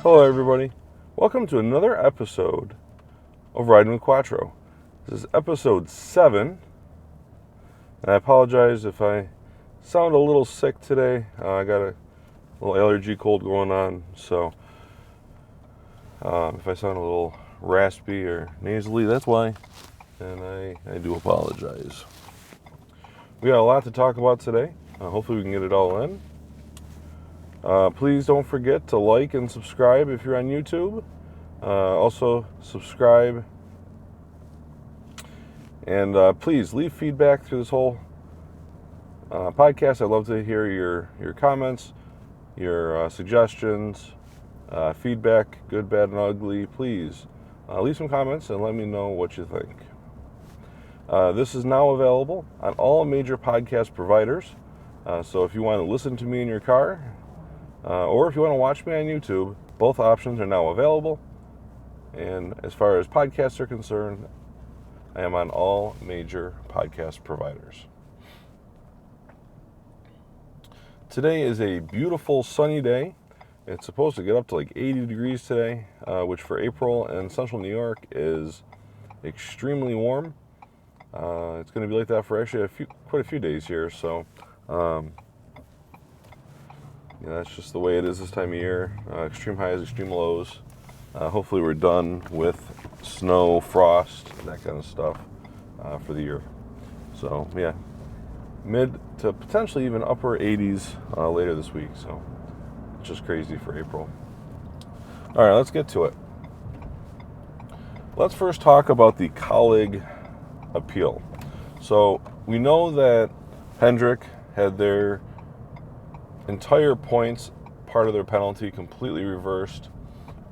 Hello everybody, welcome to another episode of Ridin with Quattro. This is episode 7, and I apologize if I sound a little sick today. I got a little allergy cold going on, so if I sound a little raspy or nasally, that's why, and I do apologize. We got a lot to talk about today. Hopefully we can get it all in. Please don't forget to like and subscribe if you're on YouTube. Also, subscribe. And please leave feedback through this whole podcast. I'd love to hear your comments, your suggestions, feedback, good, bad, and ugly. Please leave some comments and let me know what you think. This is now available on all major podcast providers. So if you want to listen to me in your car, or if you want to watch me on YouTube, both options are now available. And as far as podcasts are concerned, I am on all major podcast providers. Today is a beautiful sunny day. It's supposed to get up to like 80 degrees today, which for April in central New York is extremely warm. It's going to be like that for actually quite a few days here, so that's just the way it is this time of year. Extreme highs, extreme lows. Hopefully we're done with snow, frost, that kind of stuff for the year. So yeah, mid to potentially even upper 80s later this week. So it's just crazy for April. All right, let's get to it. Let's first talk about the Kaulig appeal. So we know that Hendrick had their entire points, part of their penalty, completely reversed.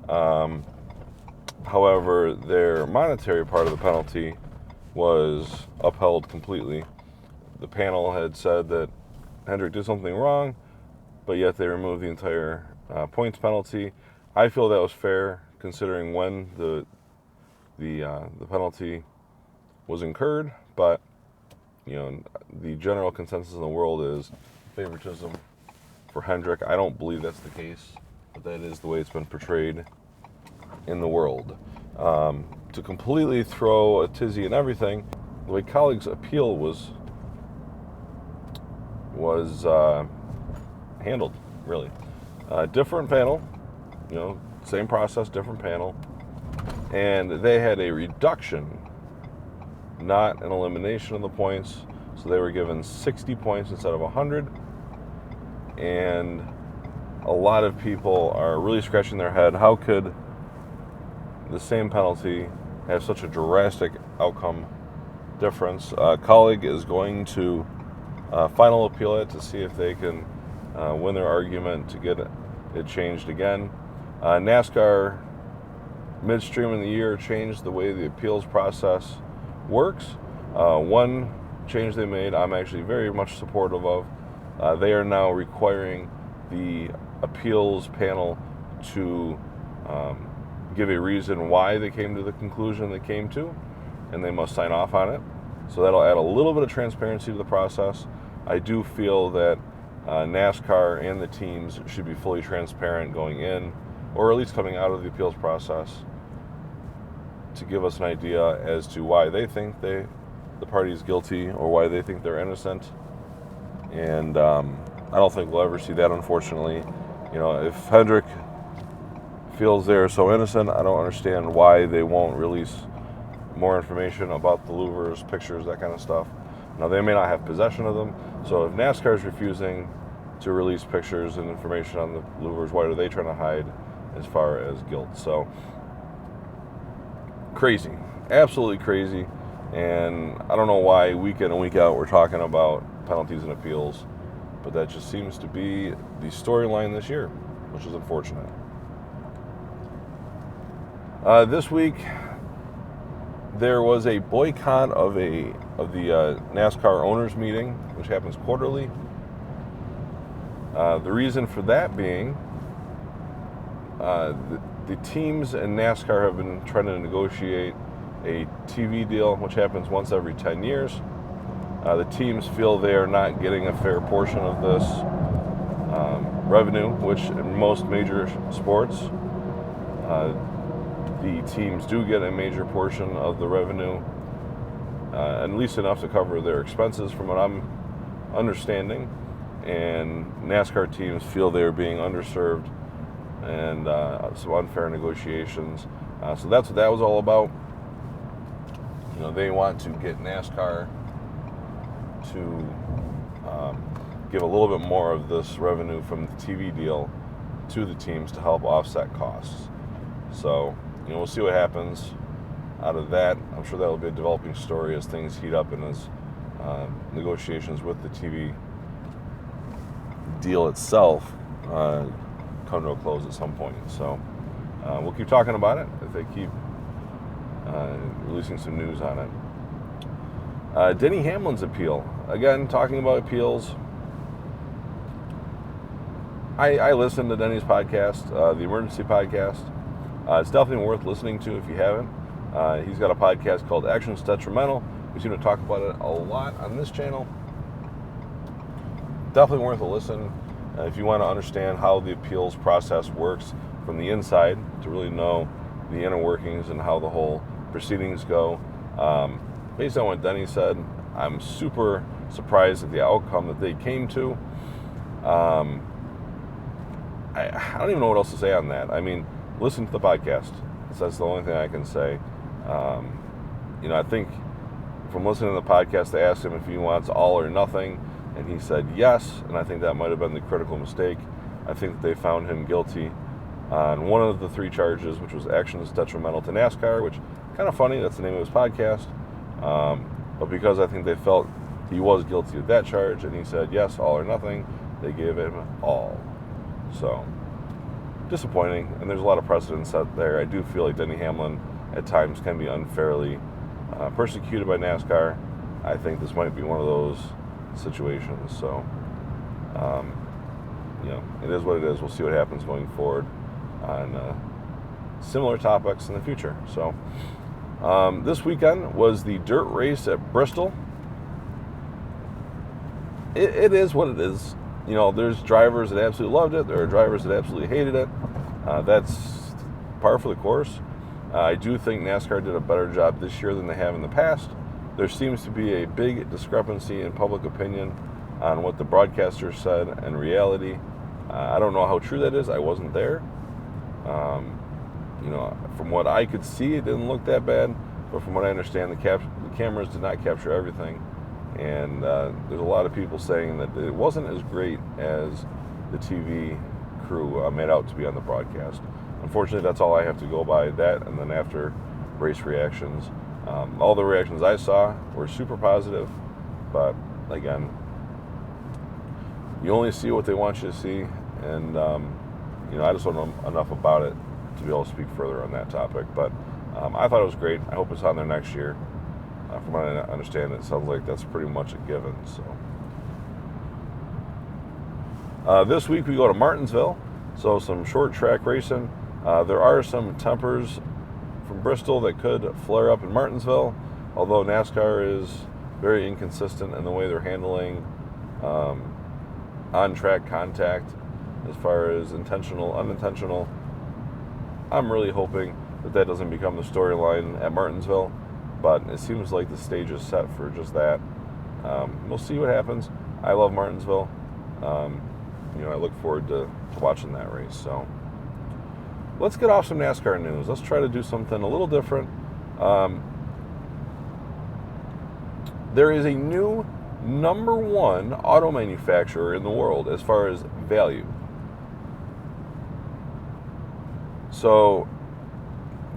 However, their monetary part of the penalty was upheld completely. The panel had said that Hendrick did something wrong, but yet they removed the entire points penalty. I feel that was fair, considering when the penalty was incurred. But the general consensus in the world is favoritism for Hendrick. I don't believe that's the case, but that is the way it's been portrayed in the world. To completely throw a tizzy and everything, the way Kaulig's appeal was handled, really. Different panel, same process, different panel, and they had a reduction, not an elimination of the points. So they were given 60 points instead of 100. And a lot of people are really scratching their head. How could the same penalty have such a drastic outcome difference? Kaulig is going to final appeal it to see if they can win their argument to get it changed again. NASCAR, midstream in the year, changed the way the appeals process works. One change they made, I'm actually very much supportive of. They are now requiring the appeals panel to give a reason why they came to the conclusion they came to, and they must sign off on it. So that'll add a little bit of transparency to the process. I do feel that NASCAR and the teams should be fully transparent going in, or at least coming out of the appeals process, to give us an idea as to why they think the party is guilty or why they think they're innocent. And I don't think we'll ever see that, unfortunately. If Hendrick feels they're so innocent, I don't understand why they won't release more information about the louvers, pictures, that kind of stuff. Now, they may not have possession of them, so if NASCAR is refusing to release pictures and information on the louvers, what are they trying to hide as far as guilt? So, crazy. Absolutely crazy. And I don't know why week in and week out we're talking about penalties and appeals, but that just seems to be the storyline this year, which is unfortunate. This week there was a boycott of the NASCAR owners meeting, which happens quarterly. The reason for that being the teams and NASCAR have been trying to negotiate a TV deal, which happens once every 10 years. The teams feel they are not getting a fair portion of this revenue, which in most major sports the teams do get a major portion of the revenue, at least enough to cover their expenses from what I'm understanding, and NASCAR teams feel they're being underserved and some unfair negotiations. So that's what that was all about. They want to get NASCAR to give a little bit more of this revenue from the TV deal to the teams to help offset costs. So, we'll see what happens out of that. I'm sure that'll be a developing story as things heat up and as negotiations with the TV deal itself come to a close at some point. So we'll keep talking about it if they keep releasing some news on it. Denny Hamlin's appeal. Again, talking about appeals. I listened to Denny's podcast, the Emergency Podcast. It's definitely worth listening to if you haven't. He's got a podcast called Actions Detrimental. We seem to talk about it a lot on this channel. Definitely worth a listen if you want to understand how the appeals process works from the inside, to really know the inner workings and how the whole proceedings go. Based on what Denny said, I'm super surprised at the outcome that they came to. I don't even know what else to say on that. I mean, listen to the podcast. That's the only thing I can say. I think from listening to the podcast, they asked him if he wants all or nothing, and he said yes, and I think that might have been the critical mistake. I think that they found him guilty on one of the three charges, which was actions detrimental to NASCAR, which kind of funny, that's the name of his podcast. But because I think they felt he was guilty of that charge, and he said yes, all or nothing, they gave him all. So, disappointing, and there's a lot of precedent set there. I do feel like Denny Hamlin at times can be unfairly persecuted by NASCAR. I think this might be one of those situations. So, it is what it is. We'll see what happens going forward on similar topics in the future. So, this weekend was the dirt race at Bristol. It is what it is. There's drivers that absolutely loved it. There are drivers that absolutely hated it. That's par for the course. I do think NASCAR did a better job this year than they have in the past. There seems to be a big discrepancy in public opinion on what the broadcasters said and reality. I don't know how true that is. I wasn't there. From what I could see, it didn't look that bad. But from what I understand, the cameras did not capture everything. And there's a lot of people saying that it wasn't as great as the TV crew made out to be on the broadcast. Unfortunately, that's all I have to go by, that, and then after race reactions. All the reactions I saw were super positive, but again, you only see what they want you to see, and I just don't know enough about it to be able to speak further on that topic. But I thought it was great. I hope it's on there next year. From what I understand, it sounds like that's pretty much a given. So this week we go to Martinsville, so some short track racing. There are some tempers from Bristol that could flare up in Martinsville, although NASCAR is very inconsistent in the way they're handling on-track contact as far as intentional, unintentional. I'm really hoping that doesn't become the storyline at Martinsville, but it seems like the stage is set for just that. We'll see what happens. I love Martinsville. I look forward to watching that race. So let's get off some NASCAR news. Let's try to do something a little different. There is a new number one auto manufacturer in the world as far as value. So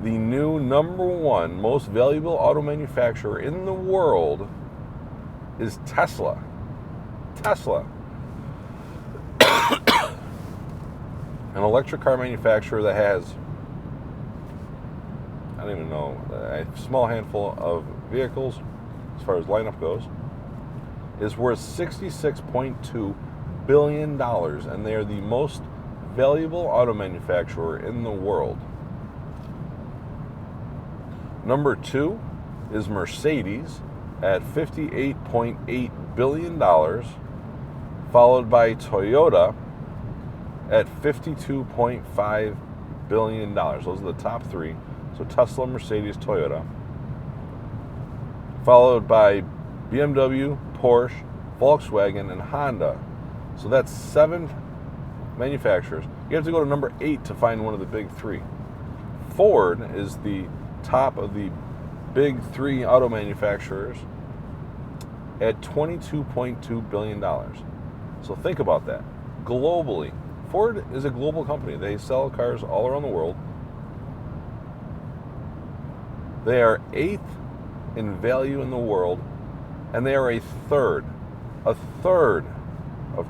the new number one most valuable auto manufacturer in the world is Tesla. Tesla. An electric car manufacturer that has, I don't even know, a small handful of vehicles as far as lineup goes, is worth $66.2 billion, and they are the most valuable auto manufacturer in the world. Number two is Mercedes at $58.8 billion, followed by Toyota at $52.5 billion. Those are the top three. So Tesla, Mercedes, Toyota. Followed by BMW, Porsche, Volkswagen, and Honda. So that's 7 manufacturers. You have to go to number 8 to find one of the big 3. Ford is the top of the big 3 auto manufacturers at $22.2 billion. So think about that. Globally, Ford is a global company. They sell cars all around the world. They are 8th in value in the world, and they are a third of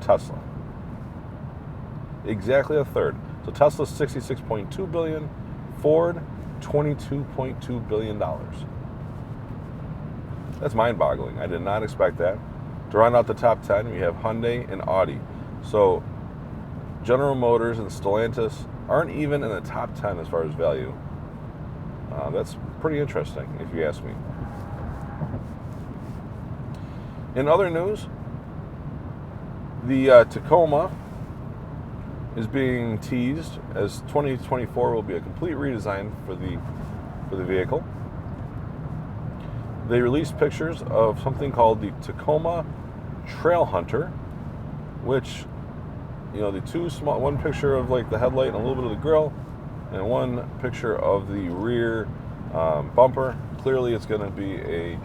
Tesla. Exactly a third. So Tesla's $66.2 billion, Ford $22.2 billion. That's mind-boggling. I did not expect that. To round out the top 10, we have Hyundai and Audi. So General Motors and Stellantis aren't even in the top 10 as far as value. That's pretty interesting, if you ask me. In other news, the Tacoma is being teased as 2024 will be a complete redesign for the vehicle. They released pictures of something called the Tacoma Trail Hunter, which, the two small, one picture of like the headlight and a little bit of the grille, and one picture of the rear bumper. Clearly, it's going to be a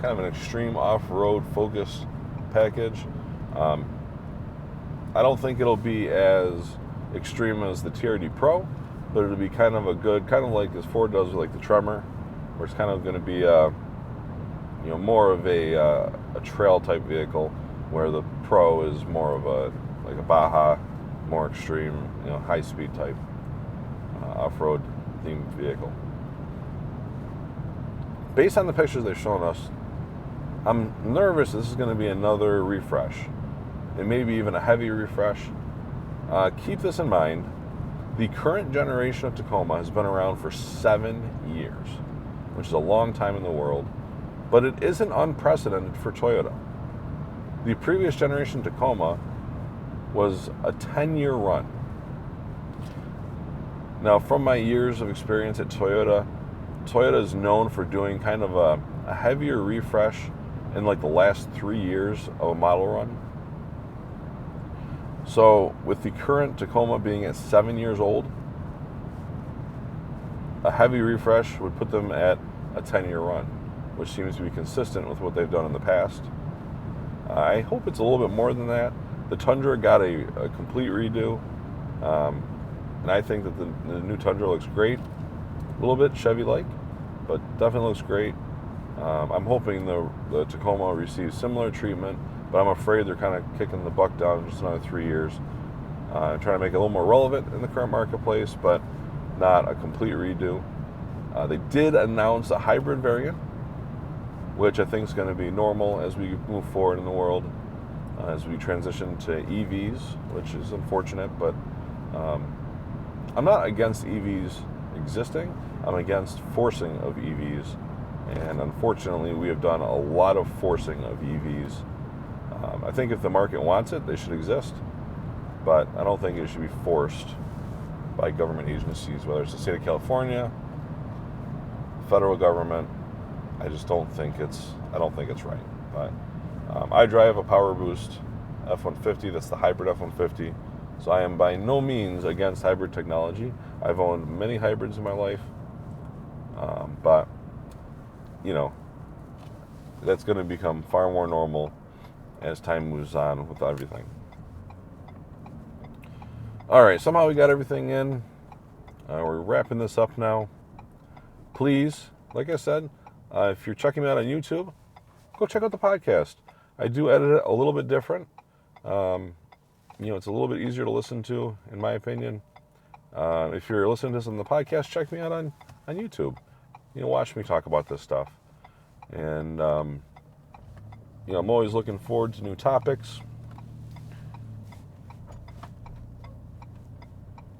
kind of an extreme off-road focused package. I don't think it'll be as extreme as the TRD Pro, but it'll be kind of a good, kind of like as Ford does with like the Tremor, where it's kind of going to be more of a trail type vehicle, where the Pro is more of a Baja, more extreme, high speed type off-road themed vehicle. Based on the pictures they've shown us, I'm nervous this is going to be another refresh. It may be even a heavy refresh. Keep this in mind. The current generation of Tacoma has been around for 7 years, which is a long time in the world, but it isn't unprecedented for Toyota. The previous generation Tacoma was a 10-year run. Now, from my years of experience at Toyota is known for doing kind of a heavier refresh in like the last 3 years of a model run. So with the current Tacoma being at 7 years old, a heavy refresh would put them at a 10-year run, which seems to be consistent with what they've done in the past. I hope it's a little bit more than that. The Tundra got a complete redo, and I think that the new Tundra looks great. A little bit Chevy-like, but definitely looks great. I'm hoping the Tacoma receives similar treatment, but I'm afraid they're kind of kicking the buck down just another 3 years. Trying to make it a little more relevant in the current marketplace, but not a complete redo. They did announce a hybrid variant, which I think is going to be normal as we move forward in the world, as we transition to EVs, which is unfortunate, but I'm not against EVs existing. I'm against forcing of EVs, and unfortunately we have done a lot of forcing of EVs. I think if the market wants it, they should exist, but I don't think it should be forced by government agencies, whether it's the state of California, federal government. I don't think it's right. But I drive a Power Boost F-150. That's the hybrid F-150. So I am by no means against hybrid technology. I've owned many hybrids in my life, but that's going to become far more normal as time moves on with everything. All right, somehow we got everything in. We're wrapping this up now. Please, like I said, if you're checking me out on YouTube, go check out the podcast. I do edit it a little bit different. It's a little bit easier to listen to, in my opinion. If you're listening to this on the podcast, check me out on YouTube. Watch me talk about this stuff. And, I'm always looking forward to new topics.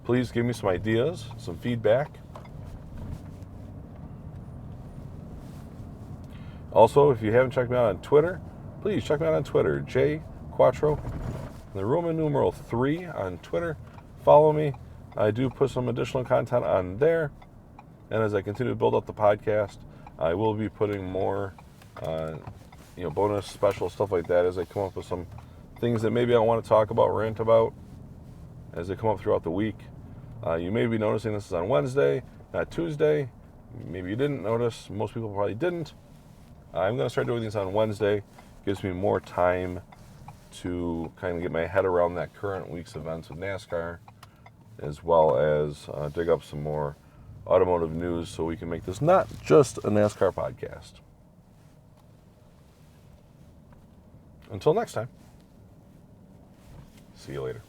Please give me some ideas, some feedback. Also, if you haven't checked me out on Twitter, please check me out on Twitter. Quattro, the Roman numeral 3 on Twitter. Follow me. I do put some additional content on there. And as I continue to build up the podcast, I will be putting more, bonus special stuff like that as I come up with some things that maybe I want to talk about, rant about, as they come up throughout the week. You may be noticing this is on Wednesday, not Tuesday. Maybe you didn't notice. Most people probably didn't. I'm going to start doing these on Wednesday. Gives me more time to kind of get my head around that current week's events with NASCAR, as well as dig up some more automotive news so we can make this not just a NASCAR podcast. Until next time, see you later.